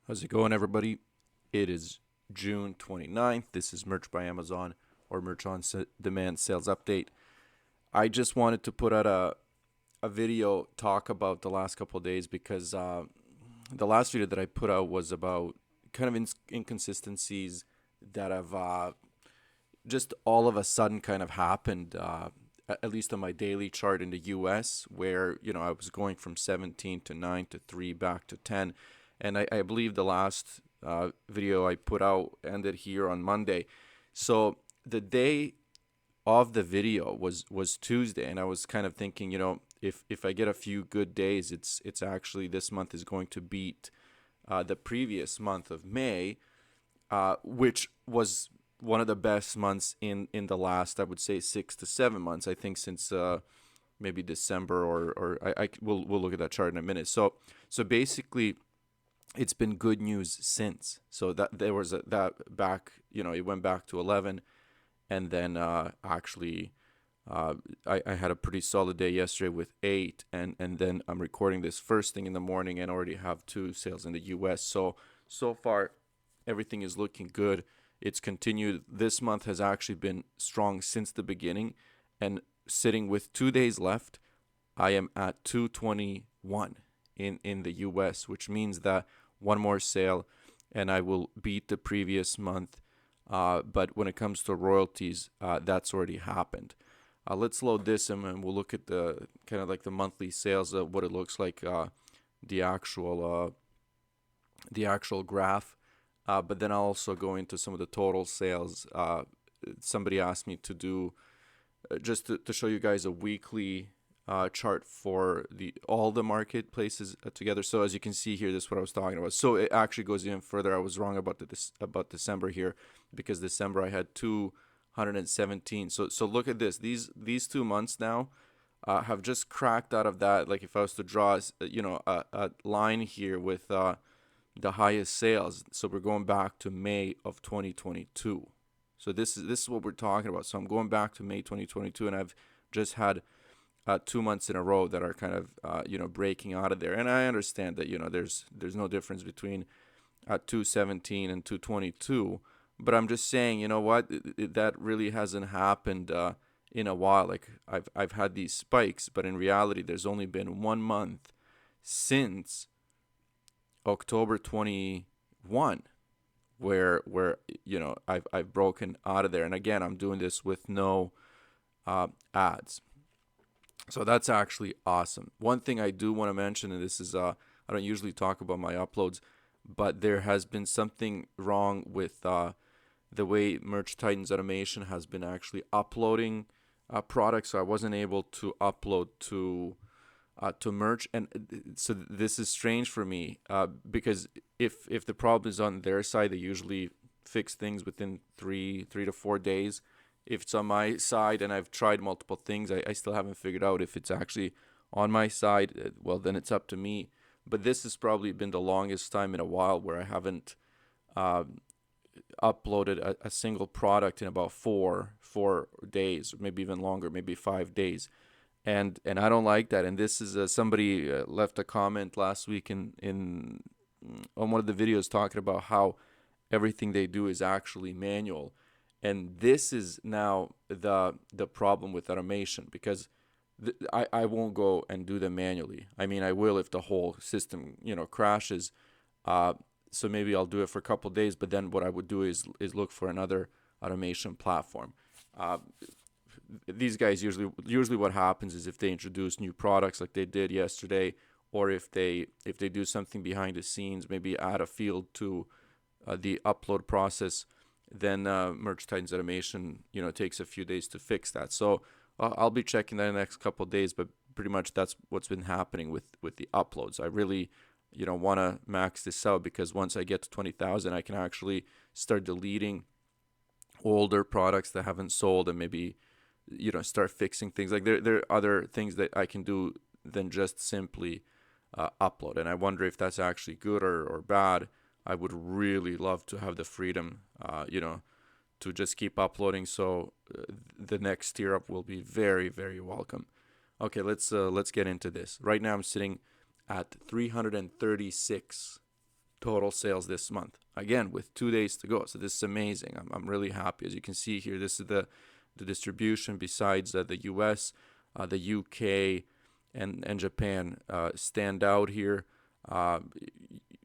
How's it going, everybody? It is June 29th. This is Merch by Amazon or Merch on Demand Sales Update. I just wanted to put out a video talk about the last couple of days because the last video that I put out was about kind of inconsistencies that have just all of a sudden kind of happened, at least on my daily chart in the US, where, I was going from 17 to 9 to 3 back to 10. And I believe the last video I put out ended here on Monday. So the day of the video was Tuesday, and I was kind of thinking, if I get a few good days, it's actually this month is going to beat the previous month of May, which was one of the best months in the last, I would say, 6 to 7 months. I think since maybe December, or we'll look at that chart in a minute. So basically, it's been good news since. So that there was that back, it went back to 11, and then actually. I had a pretty solid day yesterday with 8, and then I'm recording this first thing in the morning and already have 2 sales in the US. So far, everything is looking good. It's continued. This month has actually been strong since the beginning, and sitting with 2 days left, I am at 221 in the US, which means that one more sale and I will beat the previous month. But when it comes to royalties, that's already happened. Let's load this and we'll look at the kind of like the monthly sales of what it looks like, the actual the actual graph. But then I'll also go into some of the total sales. Somebody asked me to do just to show you guys a weekly chart for all the marketplaces together. So as you can see here, this is what I was talking about. So it actually goes even further. I was wrong about about December here, because December I had 217. So look at this. These 2 months now have just cracked out of that. Like if I was to draw, a line here with the highest sales. So we're going back to May of 2022. So this is what we're talking about. So I'm going back to May 2022, and I've just had 2 months in a row that are kind of breaking out of there. And I understand that there's no difference between 217 and 222, but I'm just saying, you know what, that really hasn't happened in a while. Like I've had these spikes, but in reality, there's only been 1 month since October 21 where I've broken out of there. And again, I'm doing this with no ads. So that's actually awesome. One thing I do want to mention, and this is I don't usually talk about my uploads, but there has been something wrong with the way Merch Titans Automation has been actually uploading products. So I wasn't able to upload to Merch, and so this is strange for me, because if the problem is on their side, they usually fix things within three to 4 days. If it's on my side and I've tried multiple things, I still haven't figured out if it's actually on my side. Well, then it's up to me. But this has probably been the longest time in a while where I haven't uh, uploaded a single product in about four days, maybe even longer, maybe 5 days. And I don't like that. And this is somebody left a comment last week in on one of the videos talking about how everything they do is actually manual. And this is now the problem with automation, because I won't go and do them manually. I mean, I will if the whole system crashes. Uh, so maybe I'll do it for a couple of days, but then what I would do is look for another automation platform. Uh, these guys usually what happens is if they introduce new products like they did yesterday, or if they do something behind the scenes, maybe add a field to the upload process, then Merch Titans Automation takes a few days to fix that. So I'll be checking that in the next couple of days, but pretty much that's what's been happening with the uploads. I really want to max this out, because once I get to 20,000, I can actually start deleting older products that haven't sold, and maybe start fixing things. Like there are other things that I can do than just simply upload. And I wonder if that's actually good or bad. I would really love to have the freedom, to just keep uploading. So the next tier up will be very, very welcome. Okay, let's get into this. Right now I'm sitting at 336 total sales this month. Again, with 2 days to go. So this is amazing. I'm really happy. As you can see here, this is the distribution besides the US, the UK, and Japan stand out here.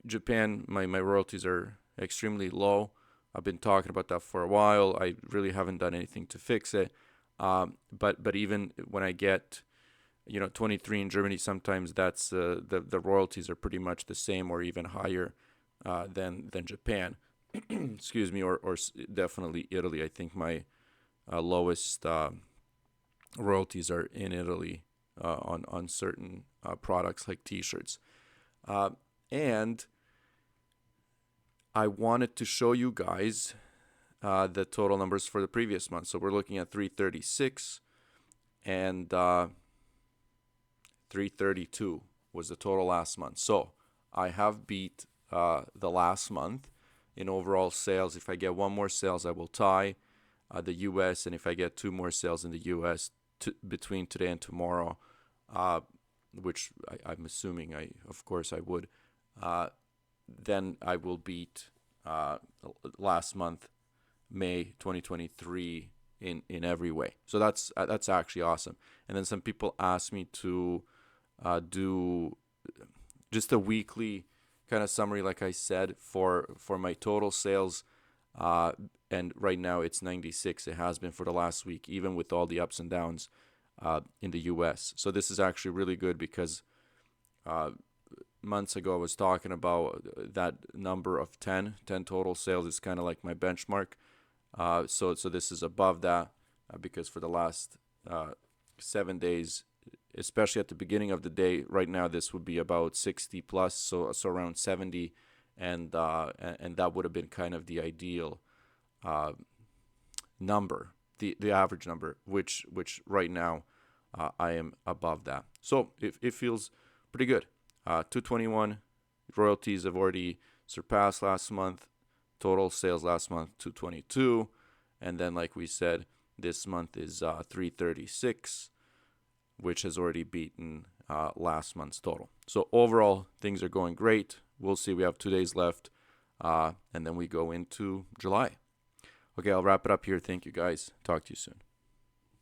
Japan, my royalties are extremely low. I've been talking about that for a while. I really haven't done anything to fix it. But even when I get 23 in Germany, sometimes that's the royalties are pretty much the same or even higher than Japan. Excuse me, or definitely Italy. I think my lowest royalties are in Italy on certain products like T-shirts. And I wanted to show you guys the total numbers for the previous month. So we're looking at 336 and 332 was the total last month. So I have beat the last month in overall sales. If I get one more sales, I will tie the US, and if I get two more sales in the US between today and tomorrow, which I'm assuming of course I would, then I will beat last month, May 2023, in every way. So that's actually awesome. And then some people asked me to do just a weekly kind of summary, like I said, for my total sales. And right now it's 96. It has been for the last week, even with all the ups and downs in the US. So this is actually really good because months ago I was talking about that number of 10 total sales is kind of like my benchmark. So this is above that because for the last 7 days, especially at the beginning of the day, right now this would be about 60 plus, so around 70, and that would have been kind of the ideal number, the average number, which right now I am above that. So it feels pretty good. 221 royalties have already surpassed last month. Total sales last month 222, and then like we said, this month is 336, which has already beaten last month's total. So overall, things are going great. We'll see. We have 2 days left, and then we go into July. Okay, I'll wrap it up here. Thank you, guys. Talk to you soon.